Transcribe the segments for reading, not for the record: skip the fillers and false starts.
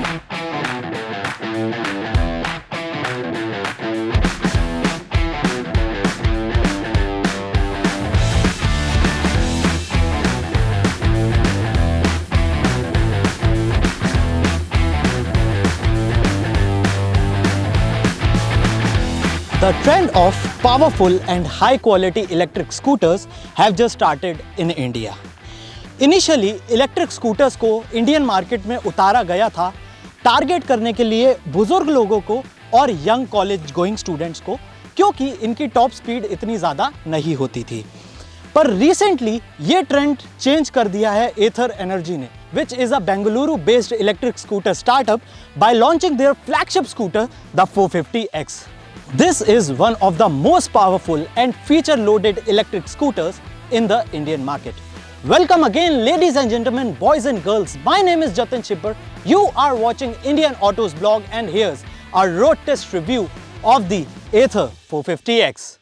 The trend of powerful and high quality electric scooters have just started in India. Initially electric scooters को Indian market में उतारा गया था target करने के लिए बुजुर्ग लोगों को और यंग कॉलेज गोइंग स्टूडेंट्स को, क्योंकि इनकी टॉप स्पीड इतनी ज़्यादा नहीं होती थी। पर रिसेंटली ये ट्रेंड चेंज कर दिया है एथर एनर्जी ने, which is a Bengaluru based electric scooter startup, by launching their flagship scooter, the 450X. This is one of the most powerful and feature-loaded electric scooters in the Indian market. Welcome again, ladies and gentlemen, boys and girls. My name is Jatin Chibbar. You are watching Indian Autos blog, and here's our road test review of the Ather 450X.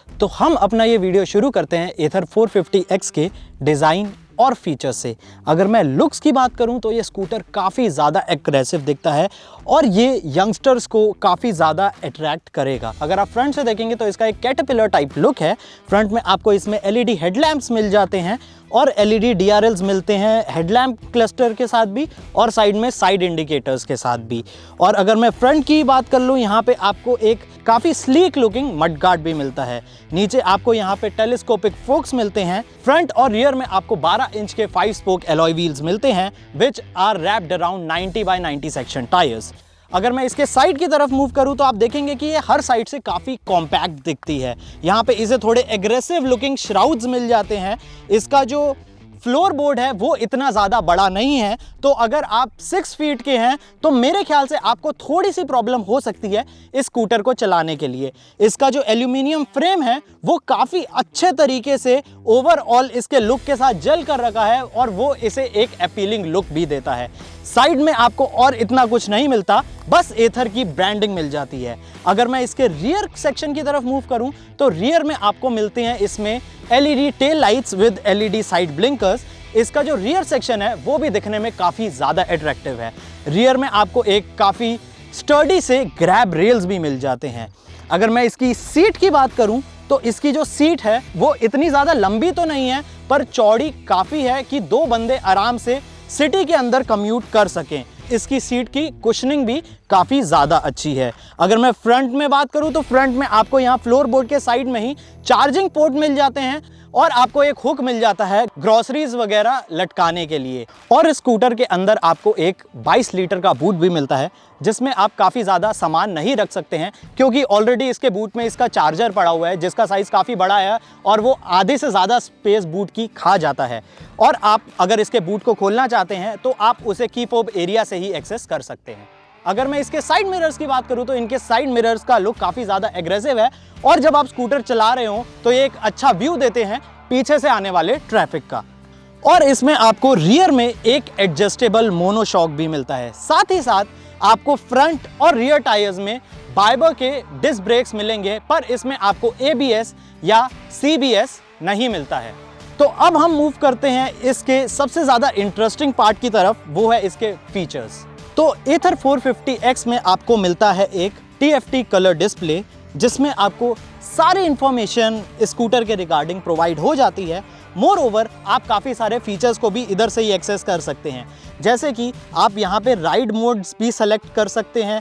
तो हम अपना ये video शुरू करते हैं एथर 450X के design और features से। अगर मैं लुक्स की बात करूं तो ये स्कूटर काफ़ी ज़्यादा एग्रेसिव दिखता है और ये यंगस्टर्स को काफ़ी ज़्यादा अट्रैक्ट करेगा। अगर आप फ्रंट से देखेंगे तो इसका एक कैटरपिलर टाइप लुक है। फ्रंट में आपको इसमें LED हेडलैम्प्स मिल जाते हैं और LED DRLs मिलते हैं हेडलैम्प क्लस्टर के साथ भी और साइड में साइड इंडिकेटर्स के साथ भी। और अगर मैं फ्रंट की बात कर लूँ, यहाँ पे आपको एक काफ़ी स्लीक लुकिंग मड गार्ड भी मिलता है। नीचे आपको यहाँ पे टेलीस्कोपिक फोक्स मिलते हैं। फ्रंट और रियर में आपको 12 इंच के 5 स्पोक एलॉय व्हील्स मिलते हैं which are wrapped around 90 by 90 section tyres. अगर मैं इसके साइड की तरफ मूव करूं तो आप देखेंगे कि ये हर साइड से काफ़ी कॉम्पैक्ट दिखती है। यहाँ पे इसे थोड़े एग्रेसिव लुकिंग श्राउड्स मिल जाते हैं। इसका जो फ्लोर बोर्ड है वो इतना ज़्यादा बड़ा नहीं है, तो अगर आप 6 फीट के हैं तो मेरे ख्याल से आपको थोड़ी सी प्रॉब्लम हो सकती है इस स्कूटर को चलाने के लिए। इसका जो एल्यूमिनियम फ्रेम है वो काफ़ी अच्छे तरीके से ओवरऑल इसके लुक के साथ जल कर रखा है और वो इसे एक अपीलिंग लुक भी देता है। साइड में आपको और इतना कुछ नहीं मिलता, बस एथर की ब्रांडिंग मिल जाती है। अगर मैं इसके रियर सेक्शन की तरफ मूव करूं तो रियर में आपको मिलते हैं इसमें LED tail lights with LED side blinkers. इसका जो रियर सेक्शन है वो भी दिखने में काफ़ी ज़्यादा अट्रैक्टिव है। रियर में आपको एक काफ़ी स्टर्डी से ग्रैब रेल्स भी मिल जाते हैं। अगर मैं इसकी सीट की बात करूं तो इसकी जो सीट है वो इतनी ज़्यादा लंबी तो नहीं है, पर चौड़ी काफ़ी है कि 2 बंदे आराम से सिटी के अंदर कम्यूट कर सकें। इसकी सीट की कुशनिंग भी काफ़ी ज़्यादा अच्छी है। अगर मैं फ्रंट में बात करूं तो फ्रंट में आपको यहाँ फ्लोर बोर्ड के साइड में ही चार्जिंग पोर्ट मिल जाते हैं और आपको एक हुक मिल जाता है ग्रोसरीज वगैरह लटकाने के लिए। और इस स्कूटर के अंदर आपको एक 22 लीटर का बूट भी मिलता है जिसमें आप काफ़ी ज़्यादा सामान नहीं रख सकते हैं, क्योंकि ऑलरेडी इसके बूट में इसका चार्जर पड़ा हुआ है जिसका साइज़ काफ़ी बड़ा है और वो आधे से ज़्यादा स्पेस बूट की खा जाता है। और आप अगर इसके बूट को खोलना चाहते हैं तो आप उसे की फोब एरिया से ही एक्सेस कर सकते हैं। अगर मैं इसके साइड मिरर्स की बात करूं तो इनके साइड मिरर्स का लुक काफ़ी ज़्यादा एग्रेसिव है और जब आप स्कूटर चला रहे हो तो ये एक अच्छा व्यू देते हैं पीछे से आने वाले ट्रैफिक का। और इसमें आपको रियर में एक एडजस्टेबल मोनोशॉक भी मिलता है। साथ ही साथ आपको फ्रंट और रियर टायर्स में बाइबर के डिस्क ब्रेक्स मिलेंगे, पर इसमें आपको ABS या CBS नहीं मिलता है। तो अब हम मूव करते हैं इसके सबसे ज़्यादा इंटरेस्टिंग पार्ट की तरफ, वो है इसके फीचर्स। तो एथर 450X में आपको मिलता है एक TFT कलर डिस्प्ले जिसमें आपको सारी इंफॉर्मेशन स्कूटर के रिगार्डिंग प्रोवाइड हो जाती है। मोर ओवर आप काफ़ी सारे फीचर्स को भी इधर से ही एक्सेस कर सकते हैं, जैसे कि आप यहाँ पे राइड मोड्स भी सेलेक्ट कर सकते हैं।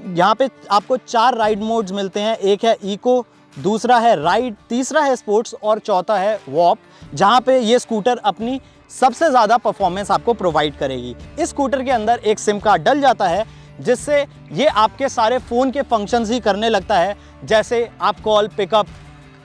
यहाँ पे आपको 4 राइड मोड्स मिलते हैं, एक है इको, दूसरा है राइड, तीसरा है स्पोर्ट्स और चौथा है वॉप, जहाँ पे ये स्कूटर अपनी सबसे ज़्यादा परफॉर्मेंस आपको प्रोवाइड करेगी। इस स्कूटर के अंदर एक सिम कार्ड डल जाता है जिससे ये आपके सारे फ़ोन के फंक्शंस ही करने लगता है, जैसे आप कॉल पिकअप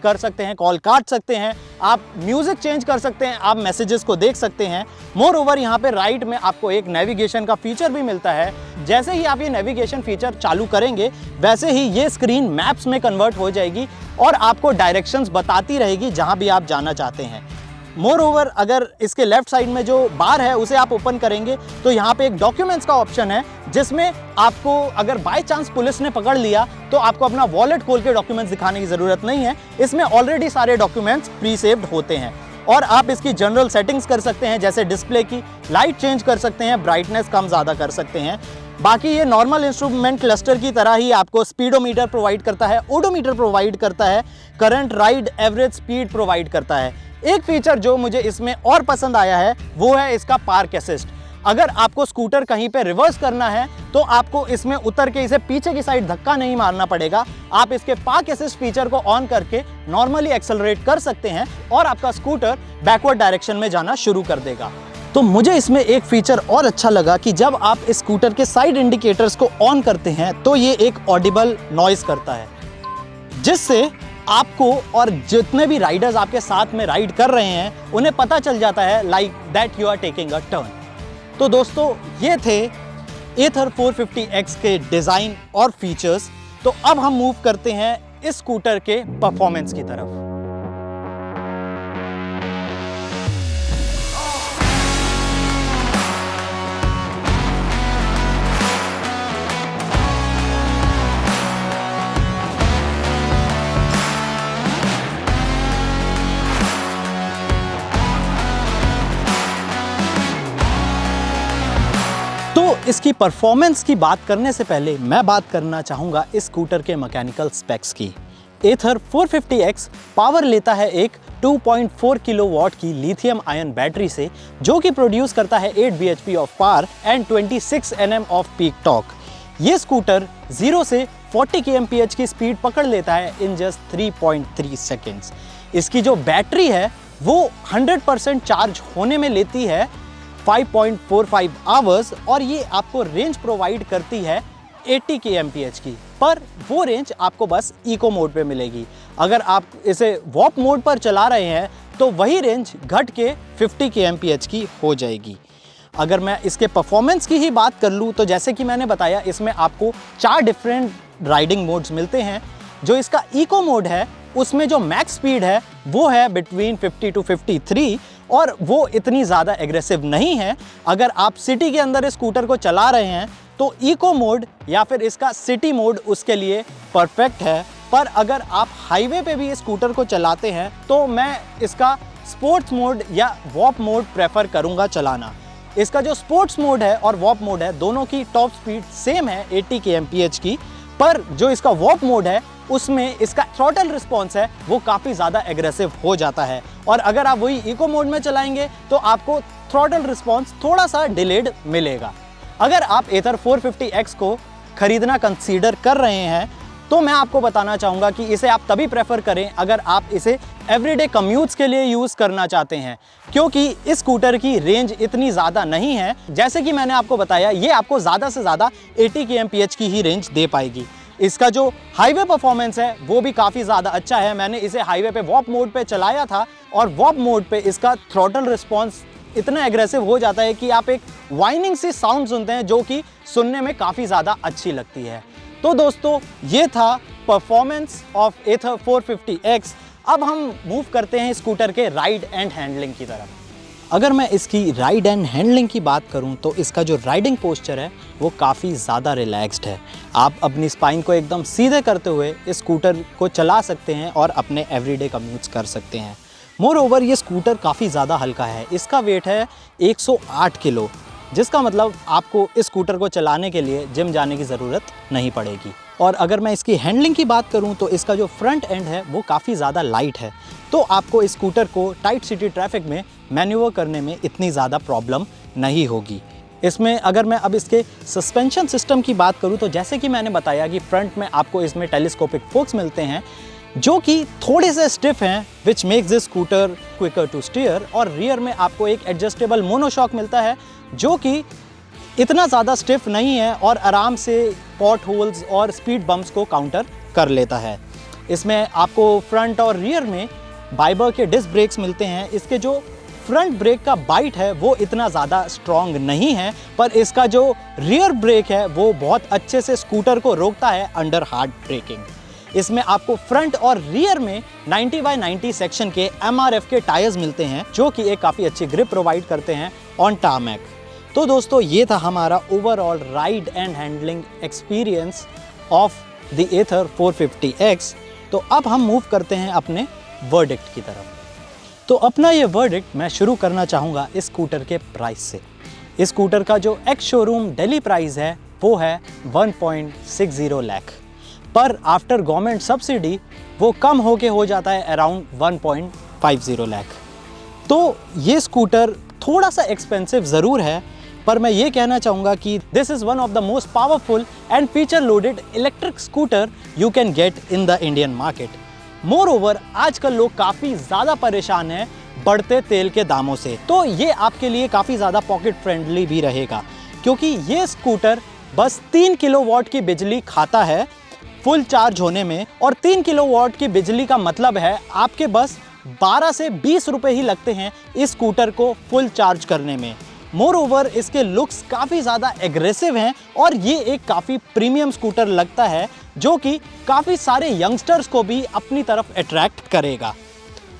कर सकते हैं, कॉल काट सकते हैं, आप म्यूज़िक चेंज कर सकते हैं, आप मैसेजेस को देख सकते हैं। मोर ओवर यहाँ पे राइट में आपको एक नेविगेशन का फीचर भी मिलता है। जैसे ही आप ये नेविगेशन फीचर चालू करेंगे वैसे ही ये स्क्रीन मैप्स में कन्वर्ट हो जाएगी और आपको डायरेक्शंस बताती रहेगी जहाँ भी आप जाना चाहते हैं। मोर ओवर अगर इसके लेफ्ट साइड में जो बार है उसे आप ओपन करेंगे तो यहाँ पे एक डॉक्यूमेंट्स का ऑप्शन है, जिसमें आपको अगर बाय चांस पुलिस ने पकड़ लिया तो आपको अपना वॉलेट खोल के डॉक्यूमेंट्स दिखाने की ज़रूरत नहीं है। इसमें ऑलरेडी सारे डॉक्यूमेंट्स प्री सेव्ड होते हैं। और आप इसकी जनरल सेटिंग्स कर सकते हैं, जैसे डिस्प्ले की लाइट चेंज कर सकते हैं, ब्राइटनेस कम ज़्यादा कर सकते हैं। बाकी ये नॉर्मल इंस्ट्रूमेंट क्लस्टर की तरह ही आपको स्पीडोमीटर प्रोवाइड करता है, ओडोमीटर प्रोवाइड करता है, current ride average speed provide करता है। एक फीचर जो मुझे इसमें और पसंद आया है वो है इसका पार्क असिस्ट। अगर आपको स्कूटर कहीं पे रिवर्स करना है तो आपको इसमें उतर के इसे पीछे की साइड धक्का नहीं मारना पड़ेगा। आप इसके पार्क असिस्ट फीचर को ऑन करके नॉर्मली एक्सेलरेट कर सकते हैं और आपका स्कूटर बैकवर्ड डायरेक्शन में जाना शुरू कर देगा। तो मुझे इसमें एक फीचर और अच्छा लगा कि जब आप इस स्कूटर के साइड इंडिकेटर्स को ऑन करते हैं तो ये एक ऑडिबल नॉइस करता है, जिससे आपको और जितने भी राइडर्स आपके साथ में राइड कर रहे हैं उन्हें पता चल जाता है like that you are taking a turn. तो दोस्तों ये थे एथर 450X के डिज़ाइन और फीचर्स। तो अब हम मूव करते हैं इस स्कूटर के परफॉर्मेंस की तरफ। इसकी परफॉर्मेंस की बात करने से पहले मैं बात करना चाहूँगा इस स्कूटर के मैकेनिकल स्पेक्स की। एथर 450X पावर लेता है एक 2.4 किलोवाट की लिथियम आयन बैटरी से, जो कि प्रोड्यूस करता है 8 bhp of power and 26 Nm off peak torque. ये स्कूटर 0 से 40 kmph की स्पीड पकड़ लेता है इन जस्ट 3.3 सेकेंड्स। इसकी जो बैटरी है वो 100% चार्ज होने में लेती है 5.45 आवर्स और ये आपको रेंज प्रोवाइड करती है 80 kmph की, पर वो रेंज आपको बस इको मोड पे मिलेगी। अगर आप इसे वॉप मोड पर चला रहे हैं तो वही रेंज घट के 50 kmph की हो जाएगी। अगर मैं इसके परफॉर्मेंस की ही बात कर लूँ तो जैसे कि मैंने बताया इसमें आपको 4 डिफरेंट राइडिंग मोड्स मिलते हैं। जो इसका इको मोड है उसमें जो मैक्स स्पीड है वो है बिटवीन 50 to 53 और वो इतनी ज़्यादा एग्रेसिव नहीं है। अगर आप सिटी के अंदर इस स्कूटर को चला रहे हैं तो इको मोड या फिर इसका सिटी मोड उसके लिए परफेक्ट है। पर अगर आप हाईवे पे भी इस स्कूटर को चलाते हैं तो मैं इसका स्पोर्ट्स मोड या वॉप मोड प्रेफर करूँगा चलाना। इसका जो स्पोर्ट्स मोड है और वॉप मोड है दोनों की टॉप स्पीड सेम है 80 kmph की, पर जो इसका वॉप मोड है उसमें इसका थ्रॉटल रिस्पॉन्स है वो काफ़ी ज़्यादा एग्रेसिव हो जाता है। और अगर आप वही इको मोड में चलाएंगे तो आपको थ्रॉटल रिस्पॉन्स थोड़ा सा डिलेड मिलेगा। अगर आप एथर 450X को खरीदना कंसीडर कर रहे हैं तो मैं आपको बताना चाहूँगा कि इसे आप तभी प्रेफर करें अगर आप इसे एवरीडे कम्यूट्स के लिए यूज़ करना चाहते हैं, क्योंकि इस स्कूटर की रेंज इतनी ज़्यादा नहीं है। जैसे कि मैंने आपको बताया ये आपको ज़्यादा से ज़्यादा 80 kmph की ही रेंज दे पाएगी। इसका जो हाईवे परफॉर्मेंस है वो भी काफ़ी ज़्यादा अच्छा है। मैंने इसे हाईवे पे वॉप मोड पे चलाया था और वॉप मोड पे इसका थ्रॉटल रिस्पॉन्स इतना एग्रेसिव हो जाता है कि आप एक वाइनिंग सी साउंड सुनते हैं जो कि सुनने में काफ़ी ज़्यादा अच्छी लगती है। तो दोस्तों ये था परफॉर्मेंस ऑफ एथर 450X। अब हम मूव करते हैं स्कूटर के राइड एंड हैंडलिंग की तरफ। अगर मैं इसकी राइड एंड हैंडलिंग की बात करूं तो इसका जो राइडिंग पोस्चर है वो काफ़ी ज़्यादा रिलैक्स्ड है। आप अपनी स्पाइन को एकदम सीधे करते हुए इस स्कूटर को चला सकते हैं और अपने एवरीडे कम्यूट्स कर सकते हैं। मोर ओवर ये स्कूटर काफ़ी ज़्यादा हल्का है। इसका वेट है 108 किलो, जिसका मतलब आपको इस स्कूटर को चलाने के लिए जिम जाने की ज़रूरत नहीं पड़ेगी। और अगर मैं इसकी हैंडलिंग की बात करूं तो इसका जो फ्रंट एंड है वो काफ़ी ज़्यादा लाइट है, तो आपको इस स्कूटर को टाइट सिटी ट्रैफिक में मैन्यूवर करने में इतनी ज़्यादा प्रॉब्लम नहीं होगी। इसमें अगर मैं अब इसके सस्पेंशन सिस्टम की बात करूं तो जैसे कि मैंने बताया कि फ्रंट में आपको इसमें टेलीस्कोपिक फोक्स मिलते हैं जो कि थोड़े से स्टिफ हैं, which makes this scooter quicker to steer. और रियर में आपको एक एडजस्टेबल मोनोशॉक मिलता है जो कि इतना ज़्यादा स्टिफ नहीं है और आराम से पॉट होल्स और स्पीड बम्प्स को काउंटर कर लेता है। इसमें आपको फ्रंट और रियर में बाइबर के डिस्क ब्रेक्स मिलते हैं। इसके जो फ्रंट ब्रेक का बाइट है वो इतना ज़्यादा स्ट्रॉन्ग नहीं है, पर इसका जो रियर ब्रेक है वो बहुत अच्छे से स्कूटर को रोकता है अंडर हार्ड ब्रेकिंग। इसमें आपको फ्रंट और रियर में 90x90 सेक्शन के MRF के टायर्स मिलते हैं, जो कि एक काफ़ी अच्छी ग्रिप प्रोवाइड करते हैं ऑन टारमैक। तो दोस्तों ये था हमारा overall ride and handling experience of the Ather 450X। तो अब हम मूव करते हैं अपने वर्डिक्ट की तरफ। तो अपना ये वर्डिक्ट मैं शुरू करना चाहूँगा इस स्कूटर के प्राइस से। इस स्कूटर का जो एक्स शोरूम दिल्ली प्राइस है वो है 1.60 लाख, पर आफ्टर गवर्नमेंट सब्सिडी वो कम होके हो जाता है अराउंड 1.50 लाख। तो ये स्कूटर थोड़ा सा एक्सपेंसिव ज़रूर है, पर मैं ये कहना चाहूँगा कि this is one of the most powerful and feature loaded electric scooter you can get in the Indian market. More over आजकल लोग काफ़ी ज़्यादा परेशान हैं बढ़ते तेल के दामों से, तो ये आपके लिए काफ़ी ज़्यादा पॉकेट फ्रेंडली भी रहेगा, क्योंकि ये स्कूटर बस 3 किलोवाट की बिजली खाता है फुल चार्ज होने में, और 3 किलोवाट की बिजली का मतलब है आपके बस 12 से 20 रुपए ही लगते हैं इस स्कूटर को फुल चार्ज करने में। मोर ओवर इसके लुक्स काफ़ी ज़्यादा एग्रेसिव हैं और ये एक काफ़ी प्रीमियम स्कूटर लगता है, जो कि काफ़ी सारे यंगस्टर्स को भी अपनी तरफ अट्रैक्ट करेगा।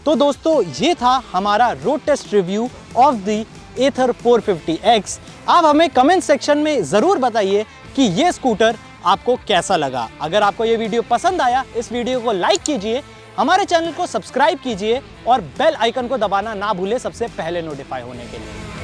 तो दोस्तों ये था हमारा road test review of the Ather 450X। आप हमें कमेंट सेक्शन में ज़रूर बताइए कि ये स्कूटर आपको कैसा लगा। अगर आपको ये वीडियो पसंद आया, इस वीडियो को लाइक कीजिए, हमारे चैनल को सब्सक्राइब कीजिए और बेल आइकन को दबाना ना भूलें सबसे पहले नोटिफाई होने के लिए।